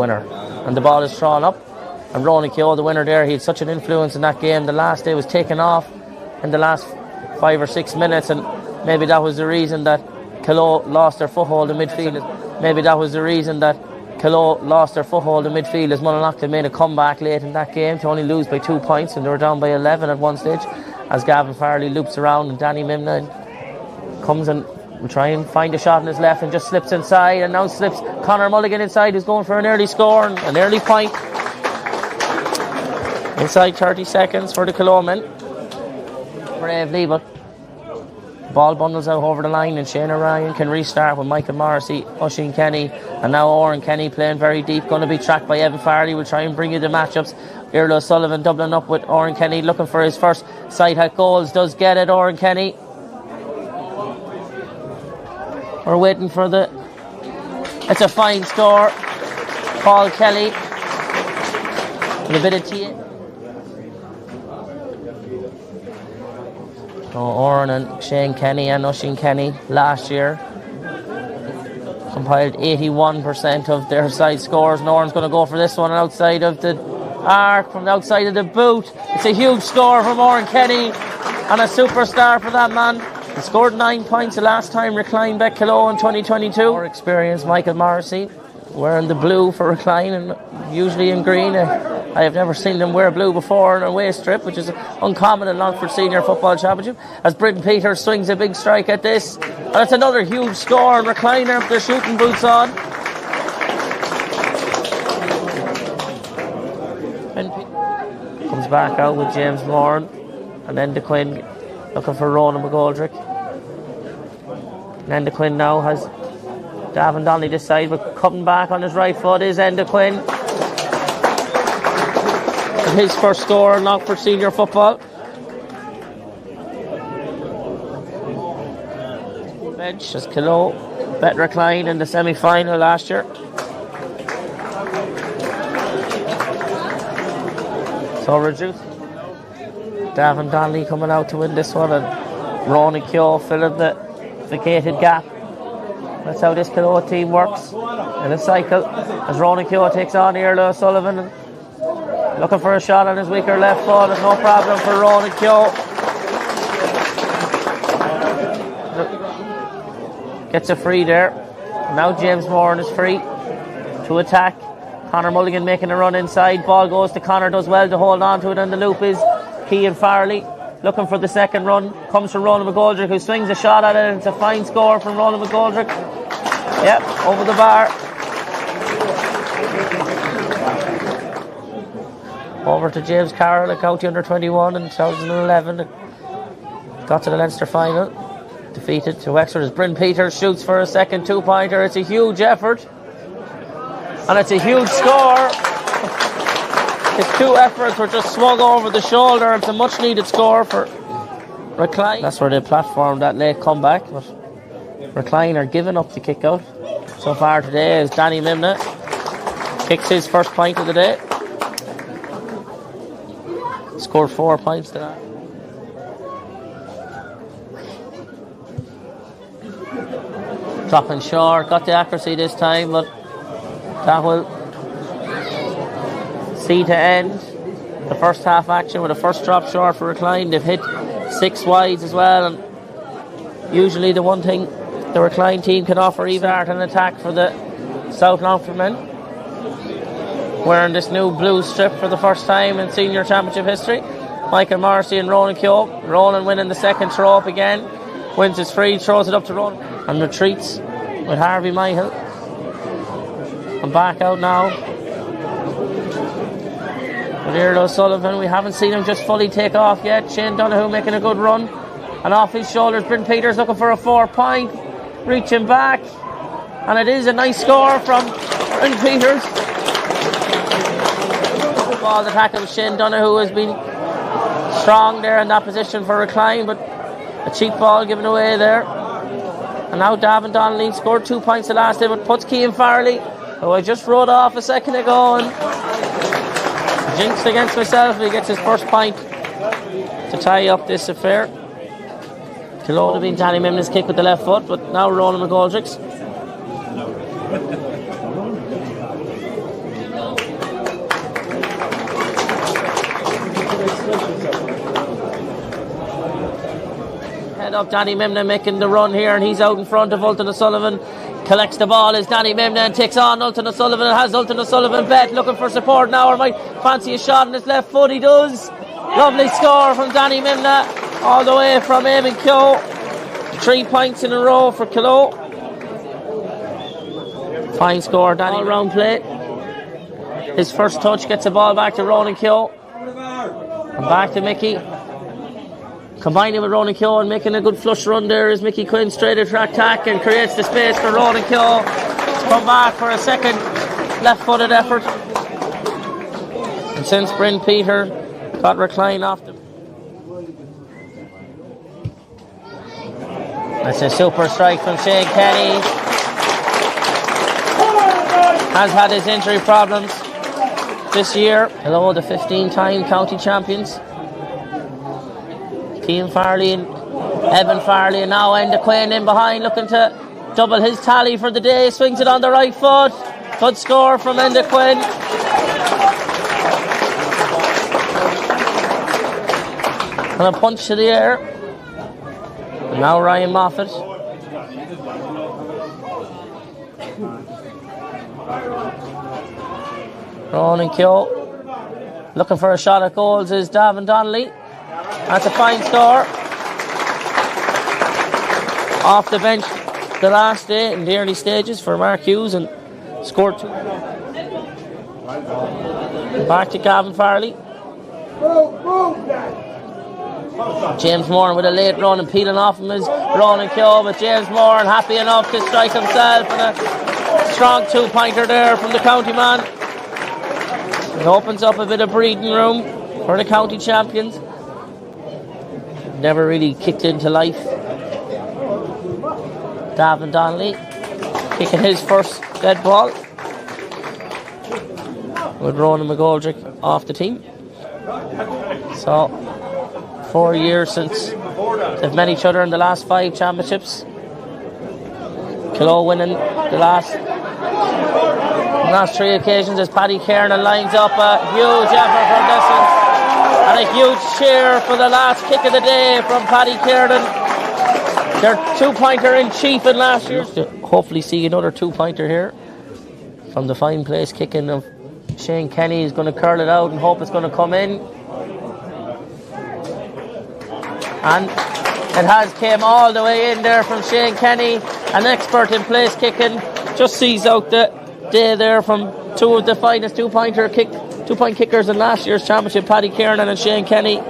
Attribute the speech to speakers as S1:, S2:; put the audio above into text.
S1: winner. And the ball is thrown up. And Ronan Killoe, the winner there, he had such an influence in that game. The last day was taken off in the last 5 or 6 minutes, and maybe that was the reason that Killoe lost their foothold in midfield. Maybe that was the reason that Killoe lost their foothold in midfield, as Monaghan made a comeback late in that game to only lose by 2 points, and they were down by 11 at one stage, as Gavin Farley loops around and Danny Mimna comes and will try and find a shot in his left and just slips inside, and now slips Conor Mulligan inside, who's going for an early score and an early point. Inside 30 seconds for the Killoe men. Bravely, but the ball bundles out over the line, and Shane O'Ryan can restart with Michael Morrissey, Oisin Kenny, and now Oran Kenny playing very deep, going to be tracked by Evan Farley. We'll try and bring you the matchups. Irlo Sullivan doubling up with Oran Kenny, looking for his first side hat goals. Does get it, Oran Kenny. We're waiting for the... It's a fine score. Paul Kelly with a bit of tea. Oran and Shane Kenny and Oisin Kenny last year compiled 81% of their side scores, and Oran's going to go for this one outside of the arc, from the outside of the boot. It's a huge score from Oran Kenny, and a superstar for that man. He scored 9 points the last time Rathcline beat Killoe in 2022. More experienced Michael Morrissey wearing the blue for Rathcline and usually in green. I have never seen them wear blue before in a waist strip, which is uncommon in Longford Senior Football Championship, as Britton Peters swings a big strike at this. And it's another huge score, and Rathcline have their shooting boots on. And comes back out with James Moran, and then the Quinn looking for Ronan McGoldrick. And then the Quinn now has Davin Donnelly this side, but coming back on his right foot is Enda Quinn. His first score in Longford Senior Football. Bench as Killoe bet Rathcline in the semi-final last year. So reduced. Davin Donnelly coming out to win this one, and Ronan Killoe filling the vacated gap. That's how this Killoe team works in a cycle, as Ronan Killoe takes on Irlo Sullivan. Looking for a shot on his weaker left foot. There's no problem for Ronan Killoe. Gets a free there. Now James Moran is free to attack. Conor Mulligan making a run inside. Ball goes to Conor, does well to hold on to it, and the loop is Cian Farley. Looking for the second run. Comes from Ronan McGoldrick, who swings a shot at it, and it's a fine score from Ronan McGoldrick. Yep, over the bar. Over to James Carroll, a county under 21 in 2011. Got to the Leinster final. Defeated to Wexford as Bryn Peters shoots for a second 2-pointer. It's a huge effort. And it's a huge score. His 2 efforts were just swung over the shoulder. It's a much needed score for Rathcline. That's where they platformed that late comeback. But Rathcline are giving up the kick out so far today, as Danny Mimna kicks his first point of the day. Scored 4 points to that. Dropping short, got the accuracy this time, but that will see to end the first half action with a first drop short for Rathcline. They've hit 6 wides as well, and usually the one thing the Rathcline team can offer even art an attack for the South Longford men, wearing this new blue strip for the first time in senior championship history. Michael Morrissey and Ronan Killoe. Ronan winning the second throw up again. Wins his free, throws it up to Ronan, and retreats with Harvey Michael. And back out now with Irlo Sullivan. We haven't seen him just fully take off yet. Shane Donoghue making a good run, and off his shoulders Bryn Peters looking for a 4-point, reaching back, and it is a nice score from Bryn Peters. Ball attack of Shane Donoghue has been strong there in that position for Rathcline, but a cheap ball given away there. And now Davin Donnelly scored 2 points the last day, but puts Cian Farley, who I just wrote off a second ago, and jinxed against myself. He gets his first point to tie up this affair. Killoe would have been Danny Mimna's kick with the left foot, but now Ronan McGoldrick's. Head up, Danny Mimna making the run here, and he's out in front of Ultan O'Sullivan. Collects the ball as Danny Mimna and takes on Ultan O'Sullivan. It has Ultan O'Sullivan bet, looking for support now, or might fancy a shot on his left foot. He does. Lovely score from Danny Mimna, all the way from Eamon Killoe. 3 points in a row for Killoe. Fine score, Danny. All round play. His first touch gets the ball back to Ronan Killoe. And back to Mickey. Combining with Ronan Killoe and making a good flush run there is Mickey Quinn, straight at track tack, and creates the space for Ronan Killoe to come back for a second left-footed effort. And since Bryn Peter got Rathcline off them. That's a super strike from Shane Kenny. Has had his injury problems this year. Hello, the 15-time county champions. Keane Farley and Evan Farley, and now Enda Quinn in behind, looking to double his tally for the day. Swings it on the right foot. Good score from Enda Quinn. And a punch to the air. And now Ryan Moffat. Ronan Killoe looking for a shot at goals is Davin Donnelly. That's a fine score. Off the bench the last day in the early stages for Mark Hughes and scored 2. Back to Gavin Farley. James Moore with a late run and peeling off him is Ronan Killoe, but James Moore happy enough to strike himself, and a strong 2-pointer there from the county man. It opens up a bit of breathing room for the county champions. Never really kicked into life. Davin Donnelly kicking his first dead ball with Ronan McGoldrick off the team. So 4 years since they've met each other in the last 5 championships. Killoe winning the last 3 occasions as Paddy Kiernan lines up a huge effort from this one. And a huge cheer for the last kick of the day from Paddy Kiernan. Their 2-pointer in chief in last year. Hopefully see another 2-pointer here from the fine place kicking of Shane Kenny. Is going to curl it out and hope it's going to come in. And it has came all the way in there from Shane Kenny, an expert in place kicking. Just sees out the day there from 2 of the finest 2-point kickers in last year's championship, Paddy Kiernan and Shane Kenny.